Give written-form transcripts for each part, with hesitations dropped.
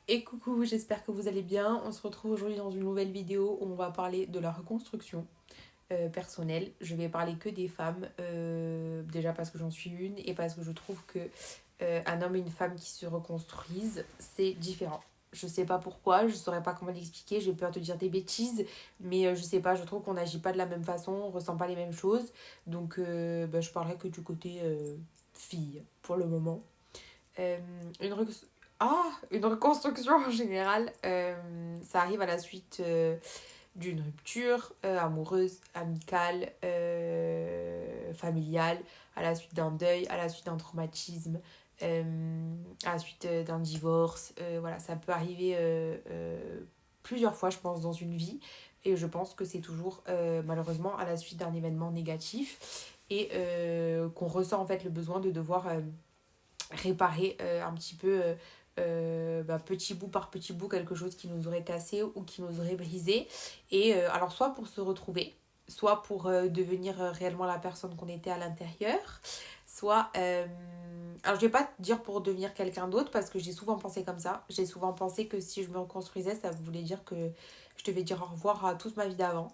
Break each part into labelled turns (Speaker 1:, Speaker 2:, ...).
Speaker 1: Et coucou, j'espère que vous allez bien. On se retrouve aujourd'hui dans une nouvelle vidéo où on va parler de la reconstruction personnelle. Je vais parler que des femmes, déjà parce que j'en suis une et parce que je trouve que un homme et une femme qui se reconstruisent, c'est différent. Je sais pas pourquoi, je saurais pas comment l'expliquer, j'ai peur de dire des bêtises, mais je sais pas, je trouve qu'on n'agit pas de la même façon, on ressent pas les mêmes choses. Donc je parlerai que du côté fille pour le moment. Euh, une, rec- une reconstruction en général, ça arrive à la suite d'une rupture amoureuse, amicale, familiale, à la suite d'un deuil, à la suite d'un traumatisme, à la suite d'un divorce. Voilà, ça peut arriver plusieurs fois, je pense, dans une vie. Et je pense que c'est toujours, malheureusement, à la suite d'un événement négatif. Et qu'on ressent en fait le besoin de devoir réparer un petit peu petit bout par petit bout quelque chose qui nous aurait cassé ou qui nous aurait brisé. Et alors soit pour se retrouver, soit pour devenir réellement la personne qu'on était à l'intérieur, soit... alors je vais pas dire pour devenir quelqu'un d'autre parce que j'ai souvent pensé comme ça. J'ai souvent pensé que si je me reconstruisais, ça voulait dire que je devais dire au revoir à toute ma vie d'avant.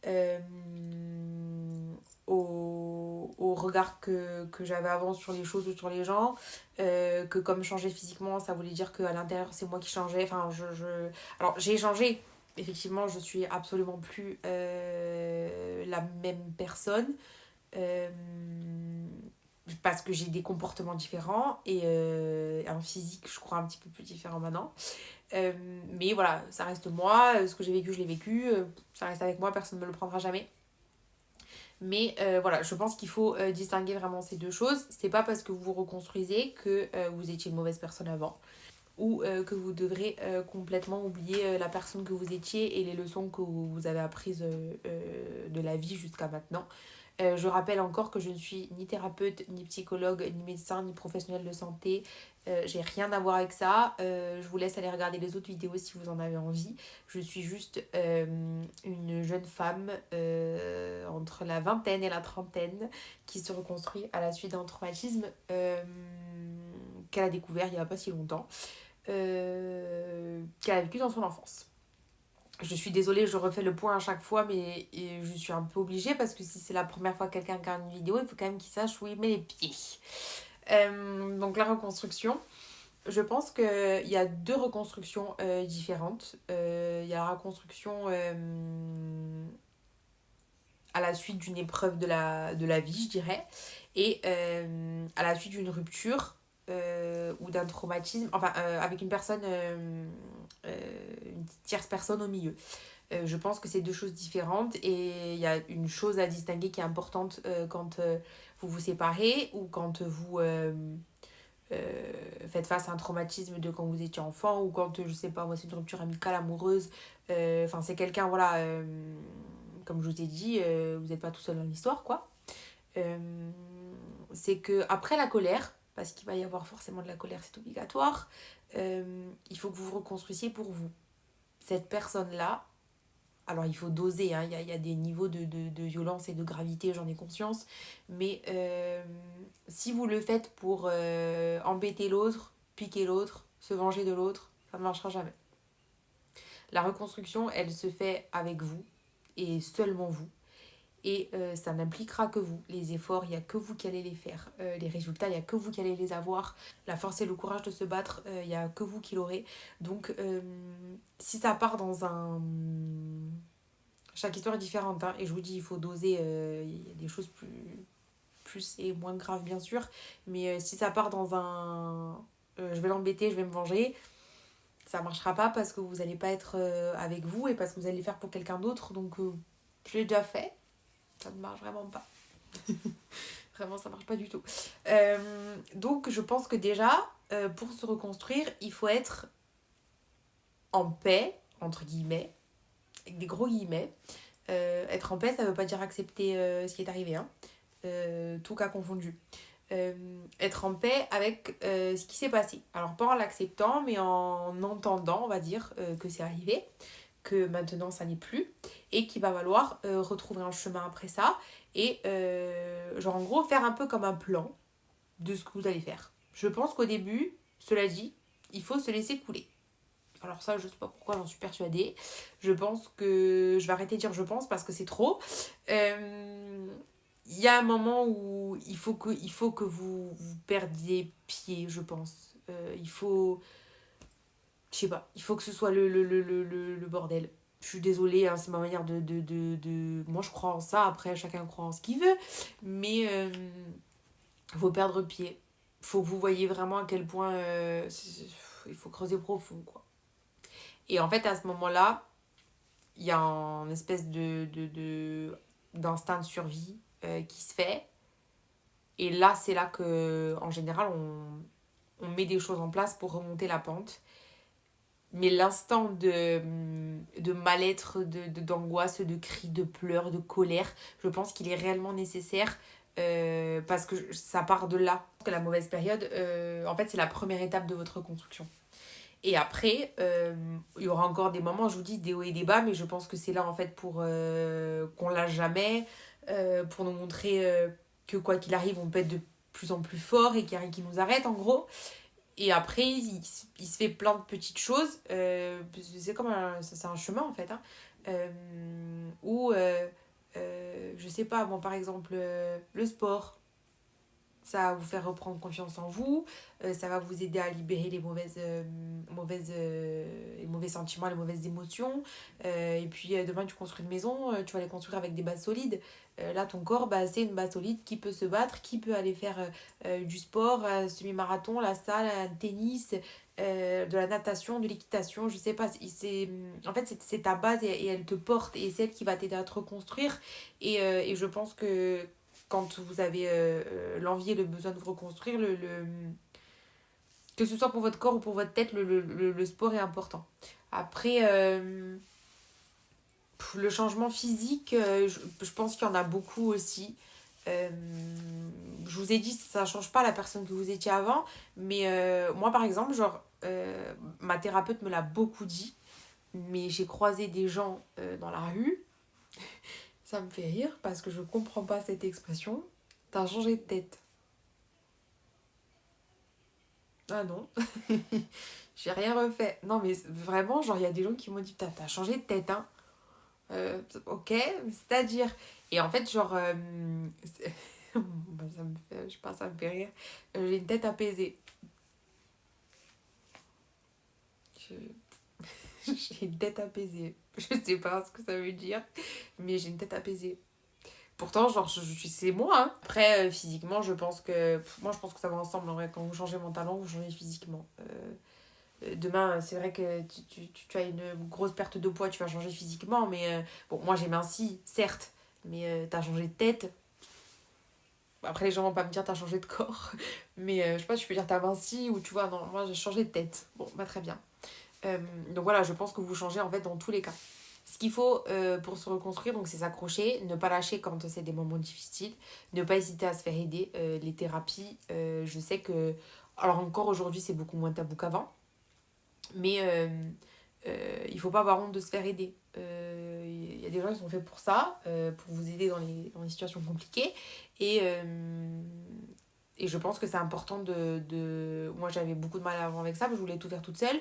Speaker 1: Euh, au regard que j'avais avant sur les choses ou sur les gens, que comme changer physiquement, ça voulait dire qu'à l'intérieur, c'est moi qui changeais. Enfin, Alors, j'ai changé. Effectivement, je suis absolument plus la même personne. Euh, Parce que j'ai des comportements différents et un physique, je crois, un petit peu plus différent maintenant. Euh, mais voilà, ça reste moi. Ce que j'ai vécu, je l'ai vécu. Ça reste avec moi, personne ne me le prendra jamais. Mais voilà, je pense qu'il faut distinguer vraiment ces deux choses. C'est pas parce que vous vous reconstruisez que vous étiez une mauvaise personne avant ou que vous devrez complètement oublier la personne que vous étiez et les leçons que vous avez apprises de la vie jusqu'à maintenant. Je rappelle encore que je ne suis ni thérapeute, ni psychologue, ni médecin, ni professionnel de santé. J'ai rien à voir avec ça. Je vous laisse aller regarder les autres vidéos si vous en avez envie. Je suis juste une jeune femme entre la vingtaine et la trentaine qui se reconstruit à la suite d'un traumatisme qu'elle a découvert il n'y a pas si longtemps, qu'elle a vécu dans son enfance. Je suis désolée, je refais le point à chaque fois, mais je suis un peu obligée parce que si c'est la première fois que quelqu'un regarde une vidéo, il faut quand même qu'il sache où il met les pieds. Donc la reconstruction, je pense qu'il y a deux reconstructions différentes. Il y a la reconstruction à la suite d'une épreuve de la vie, je dirais, et à la suite d'une rupture ou d'un traumatisme, enfin avec une personne, une tierce personne au milieu. Je pense que c'est deux choses différentes et il y a une chose à distinguer qui est importante quand vous vous séparez ou quand vous faites face à un traumatisme de quand vous étiez enfant ou quand, je sais pas, moi c'est une rupture amicale, amoureuse. Enfin, c'est quelqu'un, voilà, comme je vous ai dit, vous n'êtes pas tout seul dans l'histoire, quoi. Euh, c'est que après la colère, parce qu'il va y avoir forcément de la colère, c'est obligatoire, il faut que vous vous reconstruisiez pour vous. Cette personne-là, alors il faut doser, hein, y a des niveaux de violence et de gravité, j'en ai conscience, mais si vous le faites pour embêter l'autre, piquer l'autre, se venger de l'autre, ça ne marchera jamais. La reconstruction, elle se fait avec vous et seulement vous. Et ça n'impliquera que vous. Les efforts, il n'y a que vous qui allez les faire. Les résultats, il n'y a que vous qui allez les avoir. La force et le courage de se battre, il n'y a que vous qui l'aurez. Donc, si ça part dans un... Chaque histoire est différente, hein, et je vous dis, il faut doser. Il y a des choses plus et moins graves, bien sûr. Mais si ça part dans un... je vais l'embêter, je vais me venger, ça ne marchera pas parce que vous n'allez pas être avec vous et parce que vous allez le faire pour quelqu'un d'autre. Donc, je l'ai déjà fait. Ça ne marche vraiment pas. Vraiment, ça marche pas du tout. Donc, je pense que déjà, pour se reconstruire, il faut être en paix, entre guillemets, avec des gros guillemets. Être en paix, ça veut pas dire accepter ce qui est arrivé, hein. Tout cas confondu. Être en paix avec ce qui s'est passé. Alors, pas en l'acceptant, mais en entendant, on va dire, que c'est arrivé, que maintenant ça n'est plus, et qu'il va falloir retrouver un chemin après ça, et genre en gros faire un peu comme un plan de ce que vous allez faire. Je pense qu'au début, cela dit, il faut se laisser couler. Alors ça, je sais pas pourquoi, j'en suis persuadée. Je pense que... Je vais arrêter de dire je pense parce que c'est trop. Il y a un moment où il faut que vous perdiez pied, je pense. Il faut... Je sais pas, il faut que ce soit le bordel. Je suis désolée, hein, c'est ma manière de... Moi, je crois en ça, après, chacun croit en ce qu'il veut. Mais faut perdre pied. Faut que vous voyez vraiment à quel point il faut creuser profond, quoi. Et en fait, à ce moment-là, il y a un espèce d'instinct de survie qui se fait. Et là, c'est là que, en général, on met des choses en place pour remonter la pente. Mais l'instant de mal-être, d'angoisse, de cris, de pleurs, de colère, je pense qu'il est réellement nécessaire parce que ça part de là. Que la mauvaise période, en fait, c'est la première étape de votre reconstruction. Et après, il y aura encore des moments, je vous dis, des hauts et des bas, mais je pense que c'est là, en fait, pour qu'on lâche jamais, pour nous montrer que quoi qu'il arrive, on peut être de plus en plus fort et qu'il n'y a rien qui nous arrête, en gros. Et après, il se fait plein de petites choses. C'est comme c'est un chemin, en fait. Hein, où, je sais pas, bon, par exemple, le sport. Ça va vous faire reprendre confiance en vous. Ça va vous aider à libérer les mauvais sentiments, les mauvaises émotions. Et puis demain, tu construis une maison, tu vas les construire avec des bases solides. Là, ton corps, bah, c'est une base solide qui peut se battre, qui peut aller faire du sport, semi-marathon, la salle, le tennis, de la natation, de l'équitation. Je sais pas. En fait, c'est ta base et elle te porte et c'est elle qui va t'aider à te reconstruire. Et je pense que quand vous avez l'envie et le besoin de vous reconstruire, que ce soit pour votre corps ou pour votre tête, le sport est important. Après, le changement physique, je pense qu'il y en a beaucoup aussi. Euh, je vous ai dit, ça ne change pas la personne que vous étiez avant, mais moi par exemple, genre, ma thérapeute me l'a beaucoup dit, mais j'ai croisé des gens dans la rue, ça me fait rire parce que je comprends pas cette expression. T'as changé de tête. Ah non, j'ai rien refait. Non, mais vraiment, genre, il y a des gens qui m'ont dit, t'as changé de tête, hein. Ok, c'est-à-dire. Et en fait, genre, bah, ça me fait, je sais pas, ça me fait rire. J'ai une tête apaisée. Je- J'ai une tête apaisée. Je sais pas ce que ça veut dire, mais j'ai une tête apaisée. Pourtant, genre, c'est moi, hein. Après, physiquement, je pense que. Moi, je pense que ça va ensemble, en vrai. Quand vous changez mentalement, vous changez physiquement. Demain, c'est vrai que tu as une grosse perte de poids, tu vas changer physiquement, mais bon, moi j'ai minci, certes, mais t'as changé de tête. Après, les gens vont pas me dire t'as changé de corps, mais je sais pas, tu peux dire t'as minci ou tu vois, non, moi j'ai changé de tête. Bon, bah très bien. Euh, donc voilà, je pense que vous changez en fait dans tous les cas. Ce qu'il faut pour se reconstruire, donc c'est s'accrocher, ne pas lâcher quand c'est des moments difficiles, ne pas hésiter à se faire aider. Les thérapies, je sais que. Alors encore aujourd'hui, c'est beaucoup moins tabou qu'avant. Mais il faut pas avoir honte de se faire aider. Il y a des gens qui sont faits pour ça, pour vous aider dans les situations compliquées. Et, euh, et je pense que c'est important Moi, j'avais beaucoup de mal avant avec ça, parce que je voulais tout faire toute seule.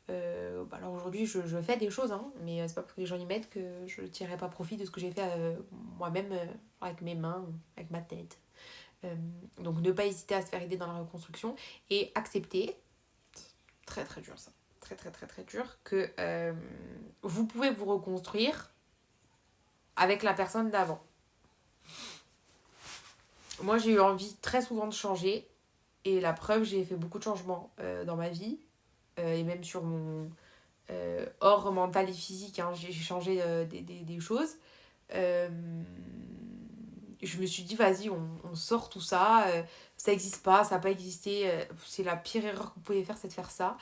Speaker 1: Bah alors aujourd'hui, je fais des choses, hein, mais c'est pas parce que les gens y mettent que je ne tirerai pas profit de ce que j'ai fait moi-même avec mes mains, avec ma tête. Euh, donc ne pas hésiter à se faire aider dans la reconstruction et accepter, très très dur ça, très très très très dur, que vous pouvez vous reconstruire avec la personne d'avant. Moi j'ai eu envie très souvent de changer et la preuve, j'ai fait beaucoup de changements dans ma vie et même sur mon hors mental et physique, hein, j'ai changé des choses. Euh, je me suis dit, vas-y, on sort tout ça, ça n'existe pas, ça n'a pas existé, c'est la pire erreur que vous pouvez faire, c'est de faire ça,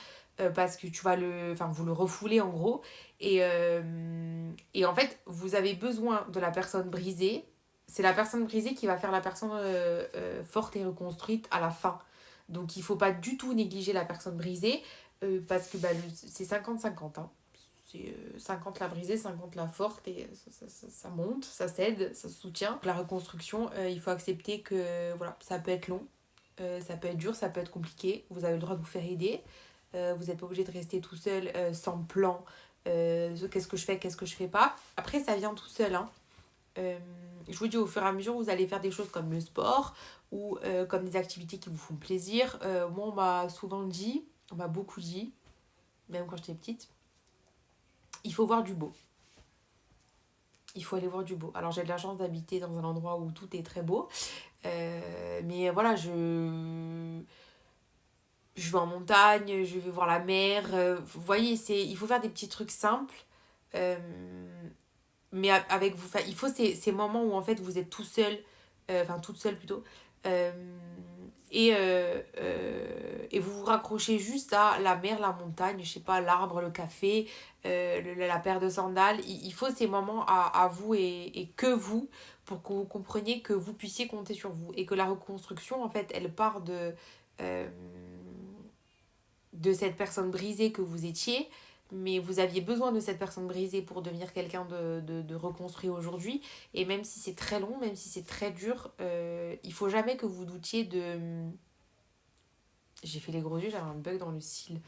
Speaker 1: parce que tu vas enfin, vous le refoulez en gros, et en fait, vous avez besoin de la personne brisée, c'est la personne brisée qui va faire la personne forte et reconstruite à la fin. Donc il ne faut pas du tout négliger la personne brisée, parce que bah, c'est 50-50, hein. C'est 50 la brisée, 50 la forte, et ça monte, ça cède, ça se soutient. La reconstruction, il faut accepter que voilà, ça peut être long, ça peut être dur, ça peut être compliqué. Vous avez le droit de vous faire aider. Vous n'êtes pas obligé de rester tout seul sans plan. Qu'est-ce que je fais, qu'est-ce que je fais pas. Après, ça vient tout seul, hein. Euh, je vous dis, au fur et à mesure, vous allez faire des choses comme le sport ou comme des activités qui vous font plaisir. Moi, on m'a souvent dit, on m'a beaucoup dit, même quand j'étais petite, il faut voir du beau. Il faut aller voir du beau. Alors, j'ai de la chance d'habiter dans un endroit où tout est très beau. Mais voilà, je vais en montagne, je vais voir la mer. Vous voyez, il faut faire des petits trucs simples. Euh, mais avec vous, il faut ces moments où en fait vous êtes tout seul, enfin toute seule plutôt, euh, et vous vous raccrochez juste à la mer, la montagne, je sais pas, l'arbre, le café, la paire de sandales. Il faut ces moments à vous et que vous pour que vous compreniez que vous puissiez compter sur vous et que la reconstruction en fait elle part euh, de cette personne brisée que vous étiez, mais vous aviez besoin de cette personne brisée pour devenir quelqu'un de reconstruit aujourd'hui. Et même si c'est très long, même si c'est très dur, il faut jamais que vous doutiez de... J'ai fait les gros yeux, j'avais un bug dans le cil.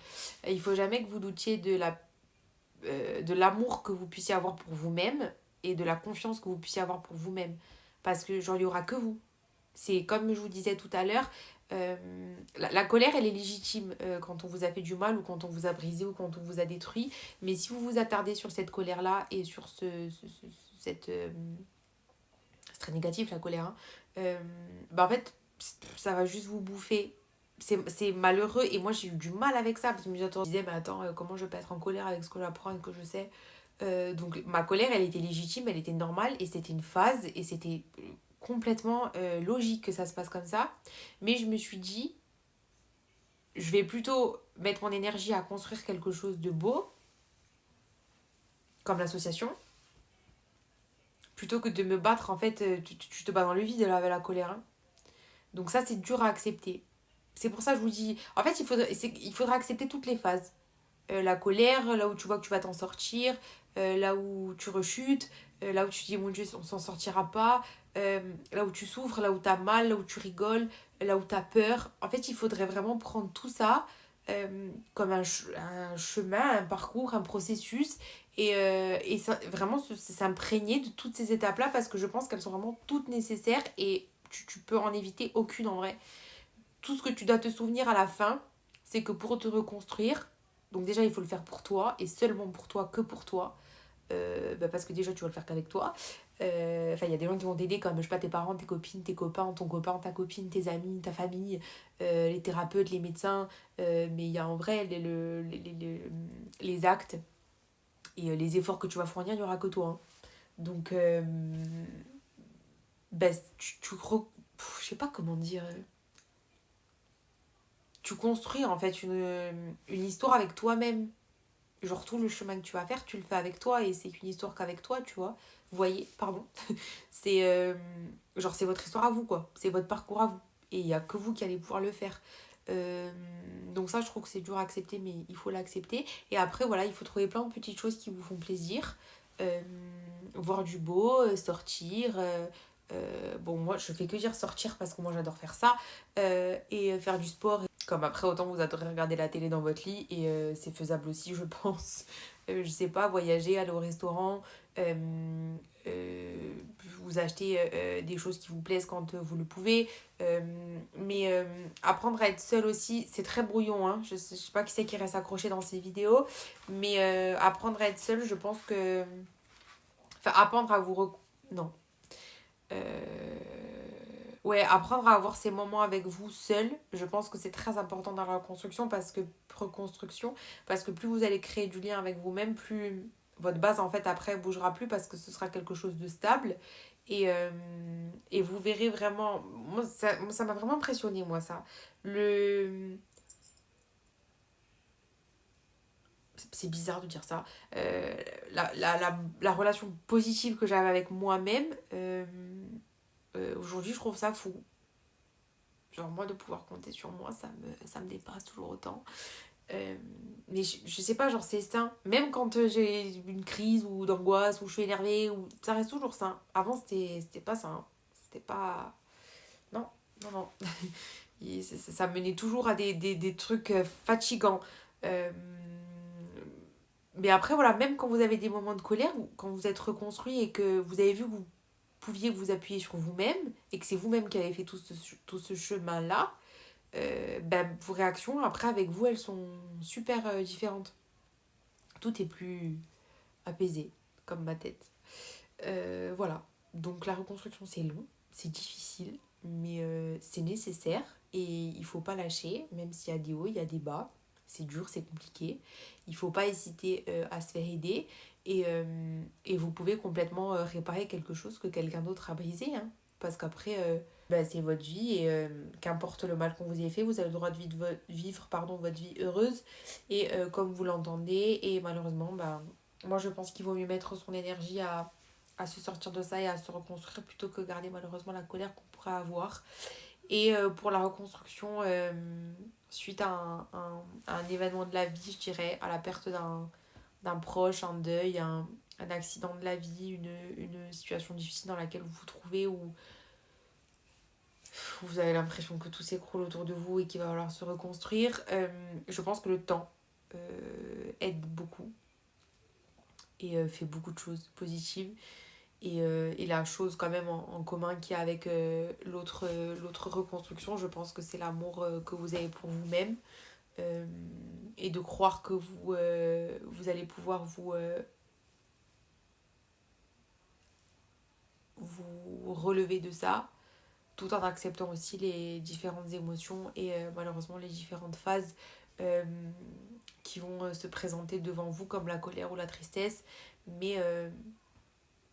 Speaker 1: Il faut jamais que vous doutiez de l'amour que vous puissiez avoir pour vous-même et de la confiance que vous puissiez avoir pour vous-même. Parce que genre, il n'y aura que vous. C'est comme je vous disais tout à l'heure, la colère, elle est légitime quand on vous a fait du mal ou quand on vous a brisé ou quand on vous a détruit. Mais si vous vous attardez sur cette colère-là et sur cette... c'est très négatif la colère. Hein, bah en fait, ça va juste vous bouffer. C'est malheureux et moi j'ai eu du mal avec ça parce que je me disais mais attends comment je peux être en colère avec ce que j'apprends et que je sais. Donc ma colère elle était légitime, elle était normale et c'était une phase et c'était complètement logique que ça se passe comme ça. Mais je me suis dit, je vais plutôt mettre mon énergie à construire quelque chose de beau, comme l'association, plutôt que de me battre. En fait, tu te bats dans le vide là, avec la colère. Hein. Donc ça, c'est dur à accepter. C'est pour ça que je vous dis, en fait, il faudra accepter toutes les phases. La colère, là où tu vois que tu vas t'en sortir, là où tu rechutes, là où tu dis mon Dieu, on s'en sortira pas, là où tu souffres, là où tu as mal, là où tu rigoles, là où tu as peur. En fait, il faudrait vraiment prendre tout ça comme un chemin, un parcours, un processus et ça, vraiment s'imprégner de toutes ces étapes-là parce que je pense qu'elles sont vraiment toutes nécessaires et tu peux en éviter aucune en vrai. Tout ce que tu dois te souvenir à la fin, c'est que pour te reconstruire, donc déjà il faut le faire pour toi et seulement pour toi, que pour toi. Parce que déjà tu vas le faire qu'avec toi. Enfin, il y a des gens qui vont t'aider comme, je sais pas, tes parents, tes copines, tes copains, ton copain, ta copine, tes amis, ta famille, les thérapeutes, les médecins. Mais il y a en vrai les actes et les efforts que tu vas fournir, il n'y aura que toi. Hein. Donc, bah, je sais pas comment dire. Tu construis en fait une histoire avec toi-même. Genre tout le chemin que tu vas faire, tu le fais avec toi et c'est une histoire qu'avec toi, tu vois. Vous voyez, pardon. C'est genre c'est votre histoire à vous quoi. C'est votre parcours à vous. Et il n'y a que vous qui allez pouvoir le faire. Euh, donc ça, je trouve que c'est dur à accepter, mais il faut l'accepter. Et après, voilà, il faut trouver plein de petites choses qui vous font plaisir. Euh, voir du beau, sortir. Bon, moi, je fais que dire sortir parce que moi, j'adore faire ça. Et faire du sport. Comme après, autant vous adorez regarder la télé dans votre lit. Et c'est faisable aussi, je pense. Je sais pas, voyager, aller au restaurant. Euh, vous achetez des choses qui vous plaisent quand vous le pouvez. Mais apprendre à être seul aussi, c'est très brouillon. Hein. Je sais pas qui c'est qui reste accroché dans ces vidéos. Mais apprendre à être seul, je pense que... Enfin, apprendre à vous... Non. Euh, Ouais, apprendre à avoir ces moments avec vous seul, je pense que c'est très important dans la reconstruction, parce que plus vous allez créer du lien avec vous-même, plus votre base en fait après bougera plus parce que ce sera quelque chose de stable et vous verrez vraiment, moi, ça m'a vraiment impressionné moi ça. Le c'est bizarre de dire ça. La relation positive que j'avais avec moi-même, aujourd'hui je trouve ça fou. Genre moi de pouvoir compter sur moi, ça me dépasse toujours autant. Mais je sais pas, genre c'est sain. Même quand j'ai une crise ou d'angoisse ou je suis énervée, ou ça reste toujours sain. Avant c'était pas sain. C'était pas... Non, non, non. Ça menait toujours à des trucs fatigants. Euh, mais après, voilà, même quand vous avez des moments de colère, quand vous êtes reconstruit et que vous avez vu que vous pouviez vous appuyer sur vous-même et que c'est vous-même qui avez fait tout ce chemin-là, ben, vos réactions après avec vous, elles sont super différentes. Tout est plus apaisé, comme ma tête. Voilà. Donc la reconstruction, c'est long, c'est difficile, mais c'est nécessaire et il faut pas lâcher, même s'il y a des hauts, il y a des bas. C'est dur, c'est compliqué. Il faut pas hésiter à se faire aider et vous pouvez complètement réparer quelque chose que quelqu'un d'autre a brisé. Hein. Parce qu'après, bah, c'est votre vie et qu'importe le mal qu'on vous ait fait, vous avez le droit de vivre votre vie heureuse et comme vous l'entendez. Et malheureusement, bah, moi je pense qu'il vaut mieux mettre son énergie à se sortir de ça et à se reconstruire plutôt que garder malheureusement la colère qu'on pourrait avoir. Et pour la reconstruction, suite à un événement de la vie, je dirais, à la perte d'un proche, un deuil, un accident de la vie, une situation difficile dans laquelle vous vous trouvez, où vous avez l'impression que tout s'écroule autour de vous et qu'il va falloir se reconstruire, je pense que le temps aide beaucoup et fait beaucoup de choses positives. Et la chose quand même en commun qu'il y a avec l'autre reconstruction, je pense que c'est l'amour que vous avez pour vous-même et de croire que vous allez pouvoir vous relever de ça tout en acceptant aussi les différentes émotions et malheureusement les différentes phases euh, qui vont se présenter devant vous comme la colère ou la tristesse, mais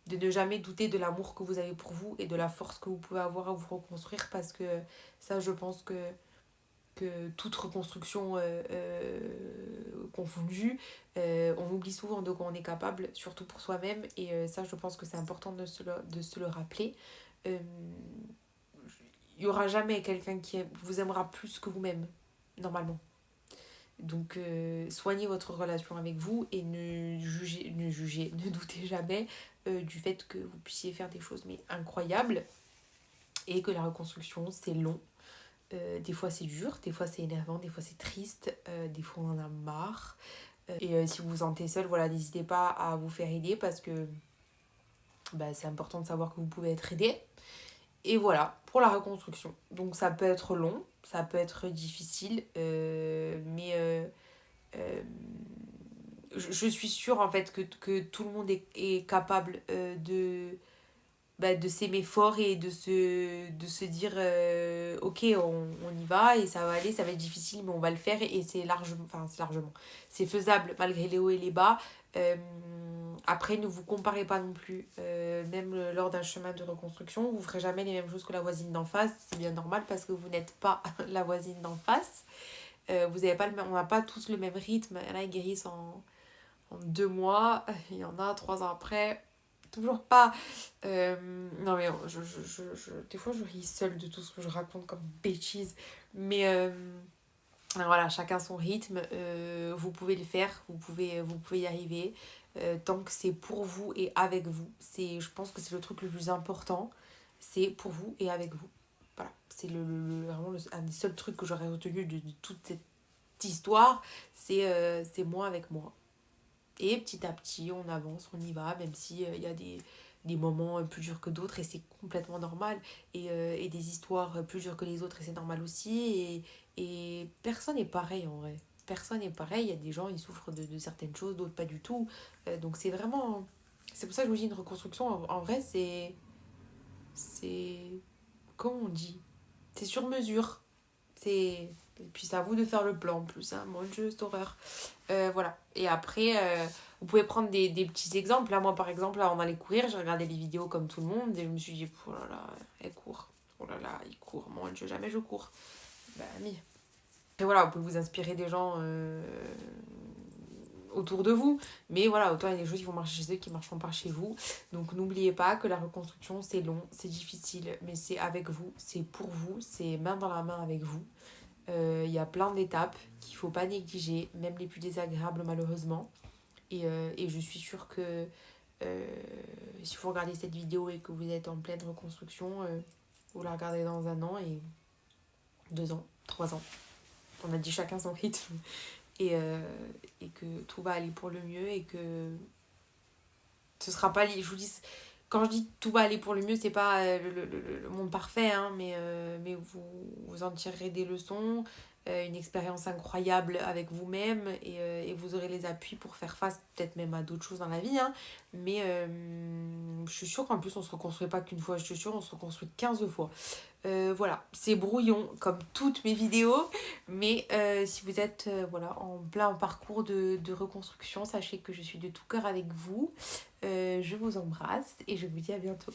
Speaker 1: de ne jamais douter de l'amour que vous avez pour vous et de la force que vous pouvez avoir à vous reconstruire parce que ça je pense que toute reconstruction confondue, on oublie souvent de quoi on est capable, surtout pour soi-même et ça je pense que c'est important de se le rappeler. Euh, il n'y aura jamais quelqu'un qui vous aimera plus que vous-même, normalement. Donc, soignez votre relation avec vous et ne doutez jamais du fait que vous puissiez faire des choses mais incroyables et que la reconstruction, c'est long. Des fois, c'est dur, des fois, c'est énervant, des fois, c'est triste, des fois, on en a marre. Et si vous vous sentez seul, voilà, n'hésitez pas à vous faire aider parce que bah, c'est important de savoir que vous pouvez être aidé. Et voilà, pour la reconstruction. Donc ça peut être long, ça peut être difficile, mais je suis sûre en fait que tout le monde est capable de s'aimer fort et de se dire ok on y va et ça va aller, ça va être difficile mais on va le faire et c'est largement, c'est faisable malgré les hauts et les bas. Après ne vous comparez pas non plus, même lors d'un chemin de reconstruction vous ferez jamais les mêmes choses que la voisine d'en face, c'est bien normal parce que vous n'êtes pas la voisine d'en face. Vous avez pas on n'a pas tous le même rythme, il y en a qui guérissent en 2 mois, il y en a 3 ans après toujours pas. Non mais des fois je ris seule de tout ce que je raconte comme bêtises. Mais voilà, chacun son rythme. Vous pouvez le faire, vous pouvez y arriver. Tant que c'est pour vous et avec vous. Je pense que c'est le truc le plus important. C'est pour vous et avec vous. Voilà, c'est vraiment un des seuls trucs que j'aurais retenu de toute cette histoire. C'est moi avec moi. Et petit à petit, on avance, on y va, même si y a des moments plus durs que d'autres, et c'est complètement normal. Et des histoires plus dures que les autres, et c'est normal aussi. Et personne n'est pareil en vrai. Personne n'est pareil. Il y a des gens, ils souffrent de certaines choses, d'autres pas du tout. Donc c'est vraiment... C'est pour ça que je vous dis une reconstruction, en vrai, c'est... Comment on dit? C'est sur mesure. C'est... Et puis c'est à vous de faire le plan en plus, hein. Mon Dieu, cette horreur. Voilà. Et après, vous pouvez prendre des petits exemples. Là, moi, par exemple, là, on allait courir. J'ai regardé les vidéos comme tout le monde. Et je me suis dit, oh là là, elle court. Oh là là, il court. Mon Dieu, jamais je cours. Bah, oui. Et voilà, vous pouvez vous inspirer des gens autour de vous. Mais voilà, autant il y a des choses qui vont marcher chez eux qui ne marcheront pas chez vous. Donc, n'oubliez pas que la reconstruction, c'est long, c'est difficile. Mais c'est avec vous, c'est pour vous, c'est main dans la main avec vous. Y a plein d'étapes qu'il ne faut pas négliger, même les plus désagréables malheureusement. Et je suis sûre que si vous regardez cette vidéo et que vous êtes en pleine reconstruction, vous la regardez dans 1 an et 2 ans, 3 ans. On a dit chacun son rythme. et que tout va aller pour le mieux et que ce sera pas... Je vous dis, quand je dis tout va aller pour le mieux, c'est pas le monde parfait, hein, mais vous en tirerez des leçons, une expérience incroyable avec vous-même et vous aurez les appuis pour faire face peut-être même à d'autres choses dans la vie, hein, mais je suis sûre qu'en plus on se reconstruit pas qu'une fois, je suis sûre on se reconstruit 15 fois. Voilà, c'est brouillon comme toutes mes vidéos, mais si vous êtes voilà, en plein parcours de reconstruction, sachez que je suis de tout cœur avec vous. Je vous embrasse et je vous dis à bientôt.